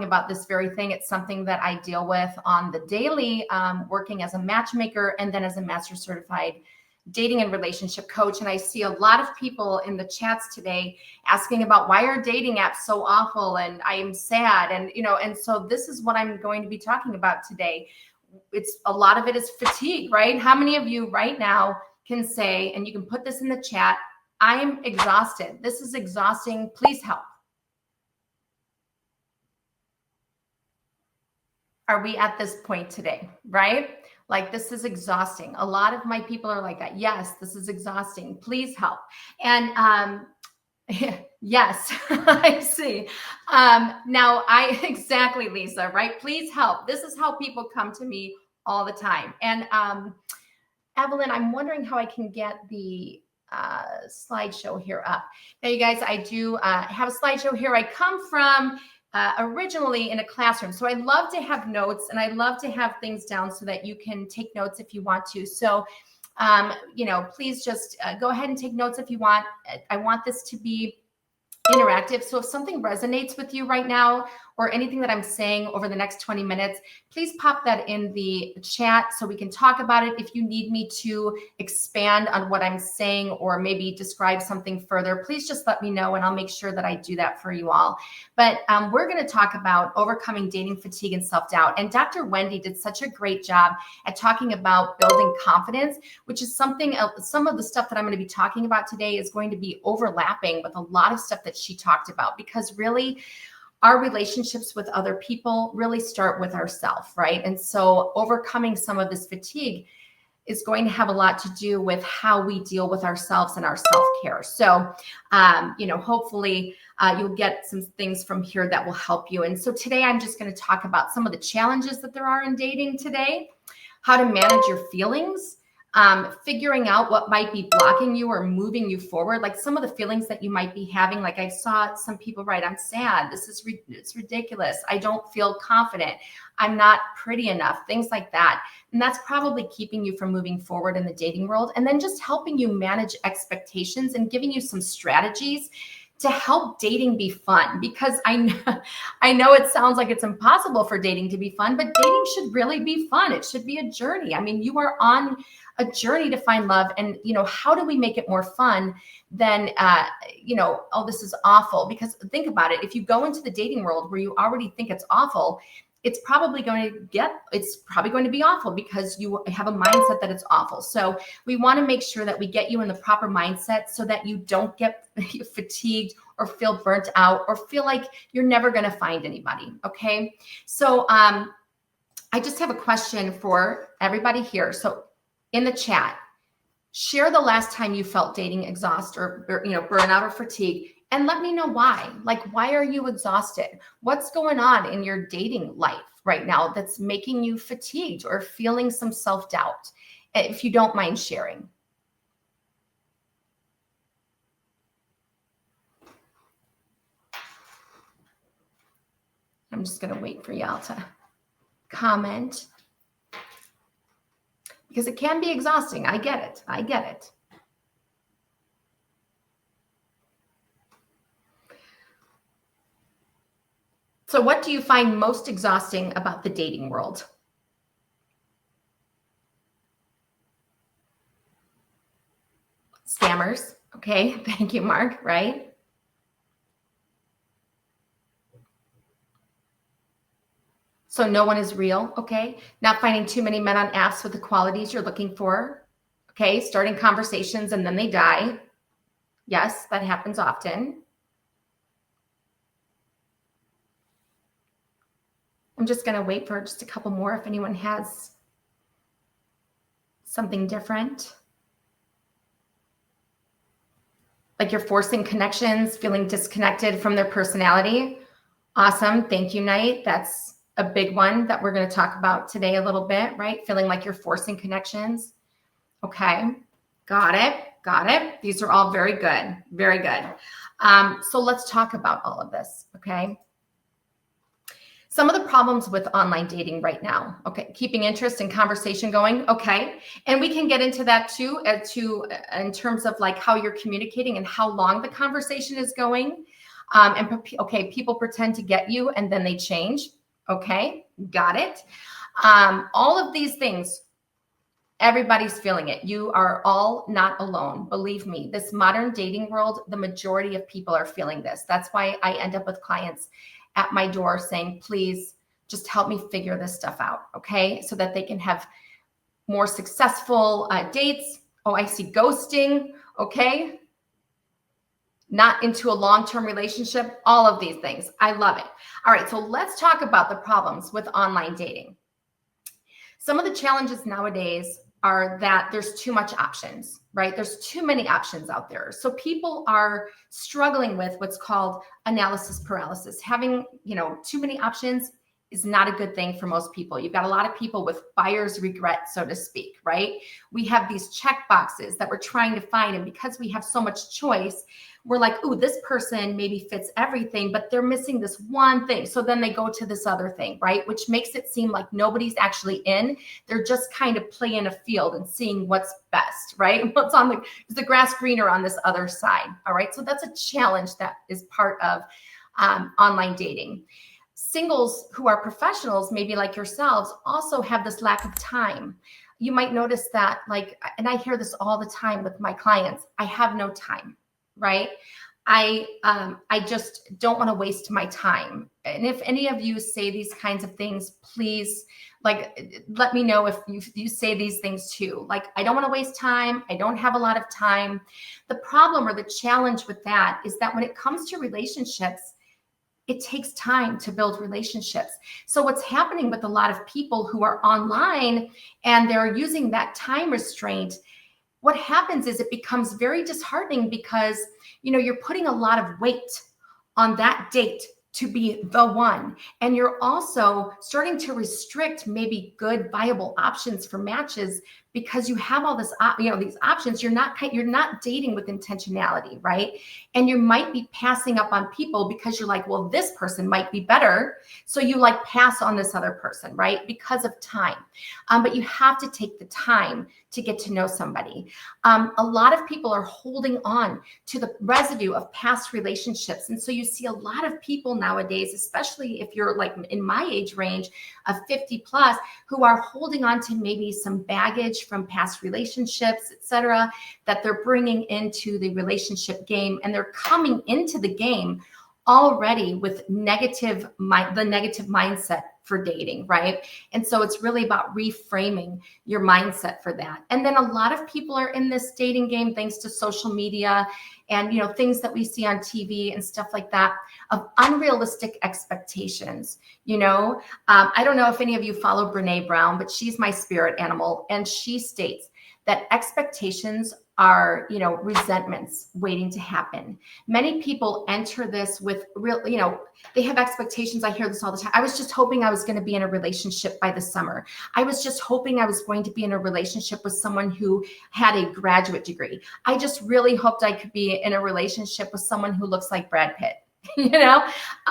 about this very thing. It's something that I deal with on the daily, working as a matchmaker and then as a master certified dating and relationship coach. And I see a lot of people in the chats today asking about why are dating apps so awful and I am sad. And, and so this is what I'm going to be talking about today. It's a lot of it is fatigue, right? How many of you right now can say, and you can put this in the chat, I am exhausted. This is exhausting. Please help. Are we at this point today, right? Like, this is exhausting. A lot of my people are like that. Yes, this is exhausting. Please help. And yes, I see. Now exactly, Lisa, right? Please help. This is how people come to me all the time. And Evelyn, I'm wondering how I can get the slideshow here up. Now, you guys, I do have a slideshow here. I come from originally in a classroom. So I love to have notes and I love to have things down so that you can take notes if you want to. So, please just go ahead and take notes if you want. I want this to be interactive. So if something resonates with you right now or anything that I'm saying over the next 20 minutes, please pop that in the chat so we can talk about it. If you need me to expand on what I'm saying or maybe describe something further, please just let me know and I'll make sure that I do that for you all. But we're going to talk about overcoming dating fatigue and self-doubt. And Dr. Wendy did such a great job at talking about building confidence, which is something, some of the stuff that I'm going to be talking about today is going to be overlapping with a lot of stuff that she talked about, because really our relationships with other people really start with ourselves, right? And so overcoming some of this fatigue is going to have a lot to do with how we deal with ourselves and our self-care. So, hopefully you'll get some things from here that will help you. And so today I'm just going to talk about some of the challenges that there are in dating today, how to manage your feelings, figuring out what might be blocking you or moving you forward, like some of the feelings that you might be having. Like I saw some people write, I'm sad. It's ridiculous. I don't feel confident. I'm not pretty enough, things like that. And that's probably keeping you from moving forward in the dating world. And then just helping you manage expectations and giving you some strategies to help dating be fun, because I know it sounds like it's impossible for dating to be fun, but dating should really be fun. It should be a journey. I mean, you are on a journey to find love, and how do we make it more fun than oh, this is awful? Because think about it. If you go into the dating world where you already think it's awful, it's probably going to be awful because you have a mindset that it's awful. So we want to make sure that we get you in the proper mindset so that you don't get fatigued or feel burnt out or feel like you're never going to find anybody. Okay. So I just have a question for everybody here. So in the chat, share the last time you felt dating exhaust or burnout or fatigue. And let me know why. Like, why are you exhausted? What's going on in your dating life right now that's making you fatigued or feeling some self-doubt? If you don't mind sharing. I'm just going to wait for y'all to comment, because it can be exhausting. I get it. So what do you find most exhausting about the dating world? Scammers. Okay. Thank you, Mark. Right. So no one is real. Okay. Not finding too many men on apps with the qualities you're looking for. Okay. Starting conversations and then they die. Yes, that happens often. I'm just going to wait for just a couple more if anyone has something different. Like you're forcing connections, feeling disconnected from their personality. Awesome. Thank you, Knight. That's a big one that we're going to talk about today a little bit, right? Feeling like you're forcing connections. Okay. Got it. These are all very good. Very good. So let's talk about all of this. Okay. Some of the problems with online dating right now. Okay. Keeping interest and conversation going. Okay. And we can get into that too, in terms of like how you're communicating and how long the conversation is going. Okay, people pretend to get you and then they change. Okay, got it. All of these things, everybody's feeling it. You are all not alone. Believe me, this modern dating world, the majority of people are feeling this. That's why I end up with clients at my door saying, please just help me figure this stuff out, okay? So that they can have more successful dates. Oh, I see ghosting, okay? Not into a long-term relationship, all of these things. I love it. All right, so let's talk about the problems with online dating. Some of the challenges nowadays are that there's too much options, right? There's too many options out there. So people are struggling with what's called analysis paralysis. Having, too many options is not a good thing for most people. You've got a lot of people with buyer's regret, so to speak, right? We have these check boxes that we're trying to find. And because we have so much choice, we're like, ooh, this person maybe fits everything, but they're missing this one thing. So then they go to this other thing, right? Which makes it seem like nobody's actually in. They're just kind of playing a field and seeing what's best, right? What's on is the grass greener on this other side? All right. So that's a challenge that is part of online dating. Singles who are professionals, maybe like yourselves, also have this lack of time. You might notice that, and I hear this all the time with my clients, I have no time, right? I just don't want to waste my time. And if any of you say these kinds of things, please, let me know if you say these things too. I don't want to waste time. I don't have a lot of time. The problem or the challenge with that is that when it comes to relationships, it takes time to build relationships. So what's happening with a lot of people who are online and they're using that time restraint, what happens is it becomes very disheartening because, you're putting a lot of weight on that date to be the one. And you're also starting to restrict maybe good, viable options for matches because you have all this, these options. You're not dating with intentionality, right? And you might be passing up on people because you're like, well, this person might be better. So you pass on this other person, right? Because of time. But you have to take the time to get to know somebody. A lot of people are holding on to the residue of past relationships. And so you see a lot of people nowadays, especially if you're in my age range of 50 plus, who are holding on to maybe some baggage from past relationships, etc., that they're bringing into the relationship game. And they're coming into the game already with the negative mindset for dating, right? And so it's really about reframing your mindset for that. And then a lot of people are in this dating game thanks to social media and things that we see on TV and stuff like that, of unrealistic expectations. I don't know if any of you follow Brene Brown, but she's my spirit animal, and she states that expectations are, resentments waiting to happen. Many people enter this with real, they have expectations. I hear this all the time. I was just hoping I was going to be in a relationship by the summer. I was just hoping I was going to be in a relationship with someone who had a graduate degree. I just really hoped I could be in a relationship with someone who looks like Brad Pitt.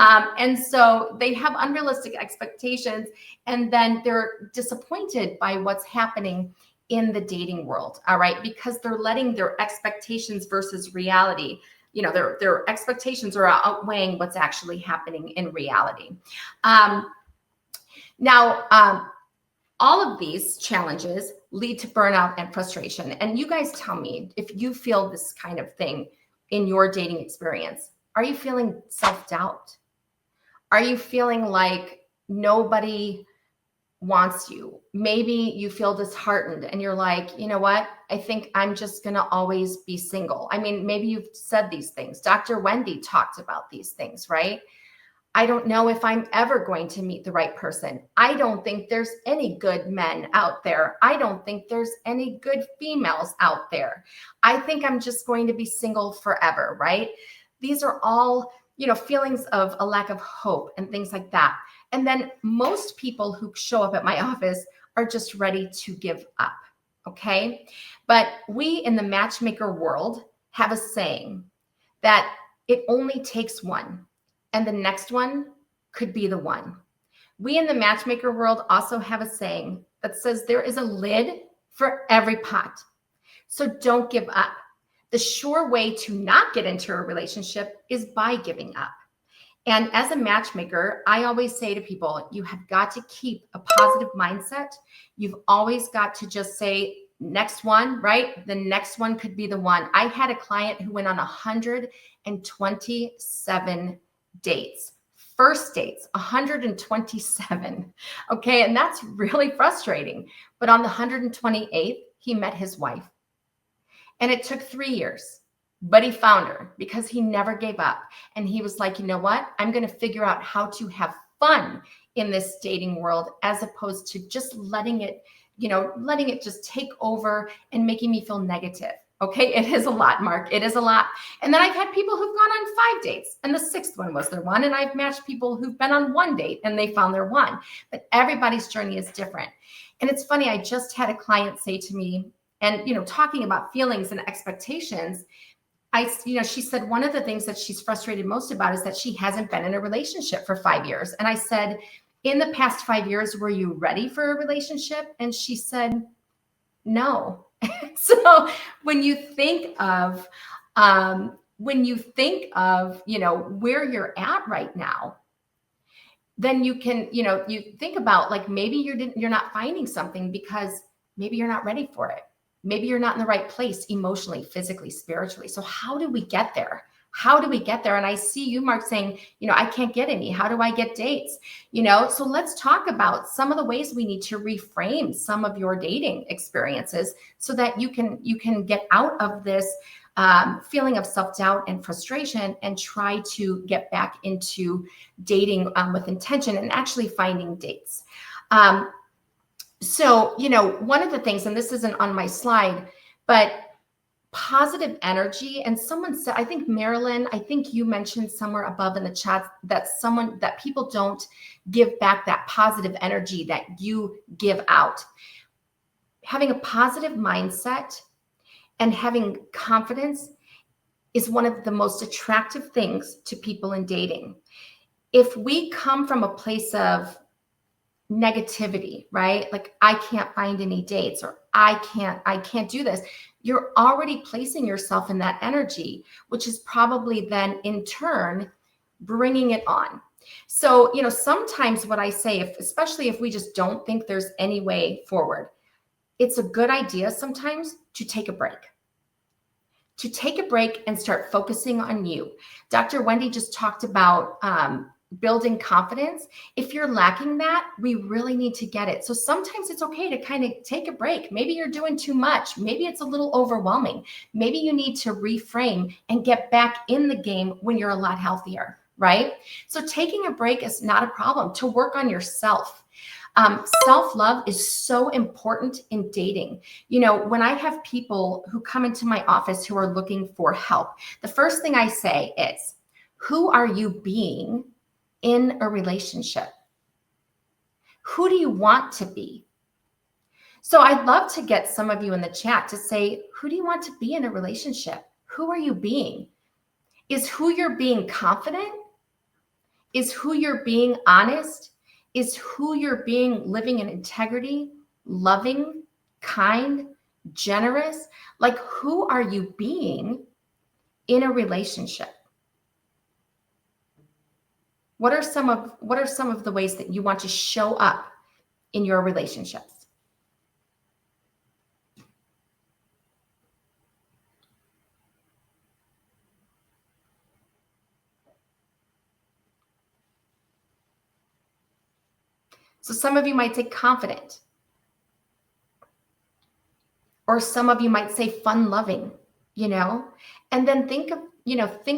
And so they have unrealistic expectations, and then they're disappointed by what's happening in the dating world. All right. Because they're letting their expectations versus reality, their expectations are outweighing what's actually happening in reality. Now, all of these challenges lead to burnout and frustration. And you guys tell me if you feel this kind of thing in your dating experience. Are you feeling self-doubt? Are you feeling like nobody wants you? Maybe you feel disheartened and you're like, you know what? I think I'm just going to always be single. I mean, maybe you've said these things. Dr. Wendy talked about these things, right? I don't know if I'm ever going to meet the right person. I don't think there's any good men out there. I don't think there's any good females out there. I think I'm just going to be single forever, right? These are all, feelings of a lack of hope and things like that. And then most people who show up at my office are just ready to give up, okay? But we in the matchmaker world have a saying that it only takes one, and the next one could be the one. We in the matchmaker world also have a saying that says there is a lid for every pot. So don't give up. The sure way to not get into a relationship is by giving up. And as a matchmaker, I always say to people, you have got to keep a positive mindset. You've always got to just say, next one, right? The next one could be the one. I had a client who went on 127 dates. First dates, 127. Okay. And that's really frustrating. But on the 128th, he met his wife. And it took 3 years, but he found her because he never gave up. And he was like, you know what? I'm going to figure out how to have fun in this dating world as opposed to just letting it just take over and making me feel negative. Okay. It is a lot, Mark. It is a lot. And then I've had people who've gone on 5 dates and the 6th one was their one. And I've matched people who've been on 1 date and they found their one, but everybody's journey is different. And it's funny. I just had a client say to me, and, talking about feelings and expectations, she said one of the things that she's frustrated most about is that she hasn't been in a relationship for 5 years. And I said, in the past 5 years, were you ready for a relationship? And she said, no. So when you think of, where you're at right now, then you can, you think about like, maybe you're not finding something because maybe you're not ready for it. Maybe you're not in the right place emotionally, physically, spiritually. So how do we get there? How do we get there? And I see you, Mark, saying, I can't get any. How do I get dates? So let's talk about some of the ways we need to reframe some of your dating experiences so that you can get out of this feeling of self-doubt and frustration and try to get back into dating with intention and actually finding dates. So, one of the things, and this isn't on my slide, but positive energy. And someone said, I think Marilyn, you mentioned somewhere above in the chat that people don't give back that positive energy that you give out. Having a positive mindset and having confidence is one of the most attractive things to people in dating. If we come from a place of negativity, right? Like I can't find any dates or I can't do this. You're already placing yourself in that energy, which is probably then in turn bringing it on. So, sometimes what I say, especially if we just don't think there's any way forward, it's a good idea sometimes to take a break. To take a break and start focusing on you. Dr. Wendy just talked about building confidence. If you're lacking that, we really need to get it. So sometimes it's okay to kind of take a break. Maybe you're doing too much. Maybe it's a little overwhelming. Maybe you need to reframe and get back in the game when you're a lot healthier, right? So taking a break is not a problem to work on yourself. Self-love is so important in dating. When I have people who come into my office who are looking for help, the first thing I say is, who are you being in a relationship? Who do you want to be? So I'd love to get some of you in the chat to say, who do you want to be in a relationship? Who are you being? Is who you're being confident? Is who you're being honest? Is who you're being living in integrity, loving, kind, generous? Like, who are you being in a relationship? What are some of the ways that you want to show up in your relationships? So some of you might say confident, or some of you might say fun loving, and then think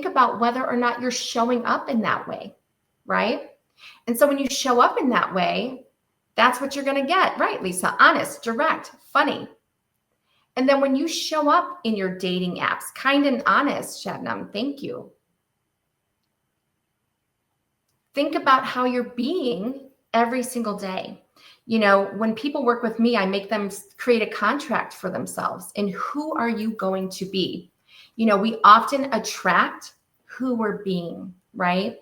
about whether or not you're showing up in that way. Right? And so when you show up in that way, that's what you're going to get, right, Lisa? Honest, direct, funny. And then when you show up in your dating apps, kind and honest, Shabnam, thank you. Think about how you're being every single day. When people work with me, I make them create a contract for themselves. And who are you going to be? We often attract who we're being, right?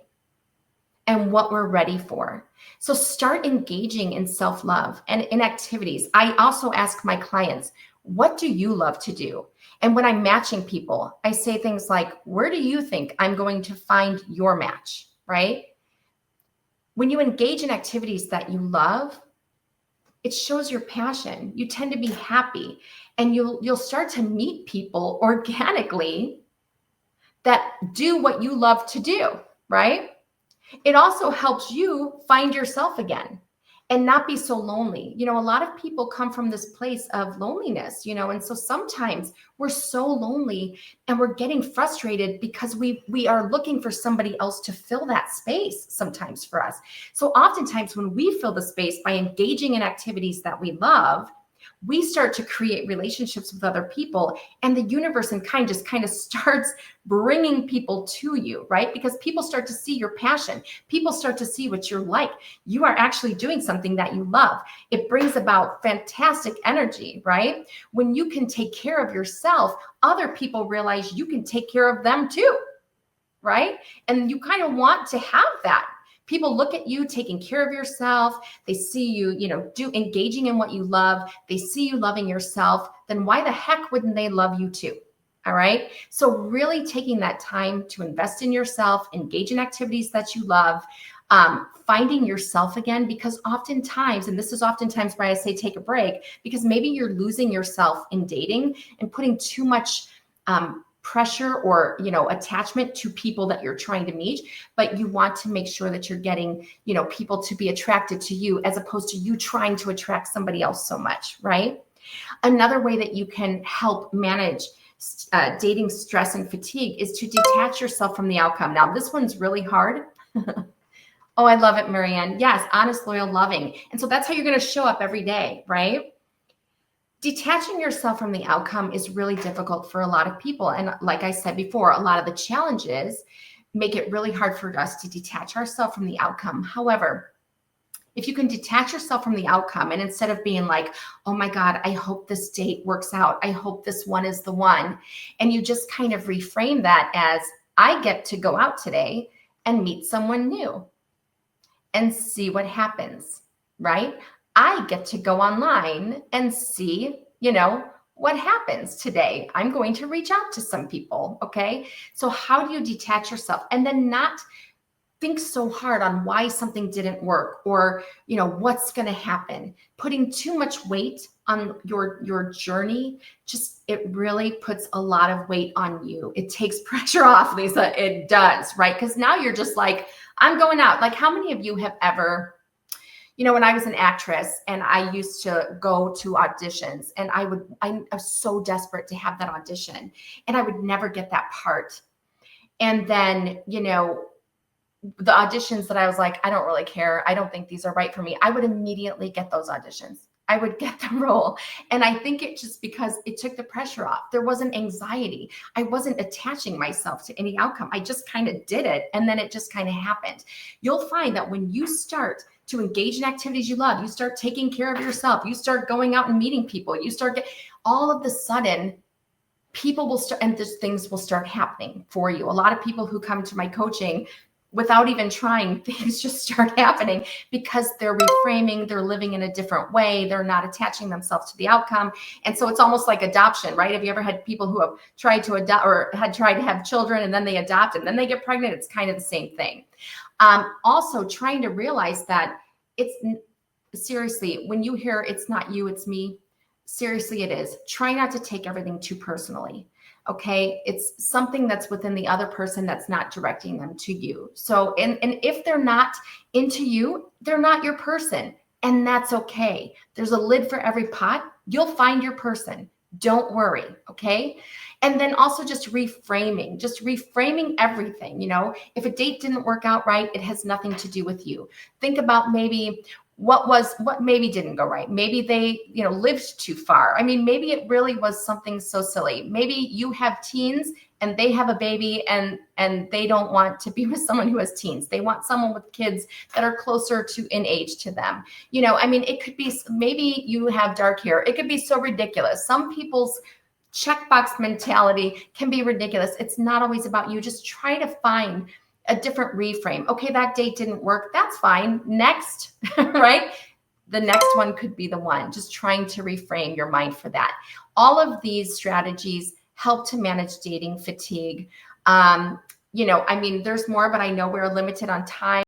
And what we're ready for. So start engaging in self-love and in activities. I also ask my clients, What do you love to do? And when I'm matching people, I say things like, where do you think I'm going to find your match, right? When you engage in activities that you love, it shows your passion. You tend to be happy, and you'll start to meet people organically that do what you love to do, right? It also helps you find yourself again and not be so lonely. A lot of people come from this place of loneliness, and so sometimes we're so lonely and we're getting frustrated because we are looking for somebody else to fill that space sometimes for us. So oftentimes when we fill the space by engaging in activities that we love, we start to create relationships with other people, and the universe and kind just kind of starts bringing people to you, right? Because people start to see your passion. People start to see what you're like. You are actually doing something that you love. It brings about fantastic energy, right? When you can take care of yourself, other people realize you can take care of them too, right? And you kind of want to have that. People look at you taking care of yourself. They see you, engaging in what you love. They see you loving yourself. Then why the heck wouldn't they love you too? All right. So really taking that time to invest in yourself, engage in activities that you love, finding yourself again, because oftentimes, and this is oftentimes why I say take a break, because maybe you're losing yourself in dating and putting too much pressure or attachment to people that you're trying to meet, but you want to make sure that you're getting people to be attracted to you as opposed to you trying to attract somebody else so much, right? Another way that you can help manage dating stress and fatigue is to detach yourself from the outcome. Now this one's really hard. Oh, I love it, Marianne. Yes, honest, loyal, loving. And so that's how you're going to show up every day, right? Detaching yourself from the outcome is really difficult for a lot of people. And like I said before, a lot of the challenges make it really hard for us to detach ourselves from the outcome. However, if you can detach yourself from the outcome, and instead of being like, oh my God, I hope this date works out, I hope this one is the one, and you just kind of reframe that as, I get to go out today and meet someone new and see what happens, right? I get to go online and see, what happens today. I'm going to reach out to some people. Okay. So how do you detach yourself and then not think so hard on why something didn't work or, what's going to happen? Putting too much weight on your journey, it really puts a lot of weight on you. It takes pressure off, Lisa. It does, right? Because now you're just like, I'm going out. Like, how many of you have ever, when I was an actress and I used to go to auditions, and I was so desperate to have that audition, and I would never get that part. And then, the auditions that I was like, I don't really care, I don't think these are right for me, I would immediately get those auditions. I would get the role. And I think it just because it took the pressure off. There wasn't anxiety. I wasn't attaching myself to any outcome. I just kind of did it. And then it just kind of happened. You'll find that when you start to engage in activities you love, you start taking care of yourself, you start going out and meeting people, all of a sudden, people will start, and things will start happening for you. A lot of people who come to my coaching, without even trying, things just start happening because they're reframing, they're living in a different way, they're not attaching themselves to the outcome. And so it's almost like adoption, right? Have you ever had people who have tried to adopt or had tried to have children and then they adopt and then they get pregnant? It's kind of the same thing. Also trying to realize that seriously, when you hear it's not you, it's me, seriously, it is. Try not to take everything too personally. Okay. It's something that's within the other person that's not directing them to you. So, and if they're not into you, they're not your person, and that's okay. There's a lid for every pot. You'll find your person. Don't worry. Okay. And then also just reframing everything. If a date didn't work out right, it has nothing to do with you. Think about maybe what maybe didn't go right. Maybe they, lived too far. I mean, maybe it really was something so silly. Maybe you have teens and they have a baby and they don't want to be with someone who has teens. They want someone with kids that are closer in age to them. It could be, maybe you have dark hair. It could be so ridiculous. Some people's checkbox mentality can be ridiculous. It's not always about you. Just try to find a different reframe. Okay, that date didn't work. That's fine. Next, right? the next one could be the one. Just trying to reframe your mind for that. All of these strategies help to manage dating fatigue. You know, I mean, there's more, but I know we're limited on time.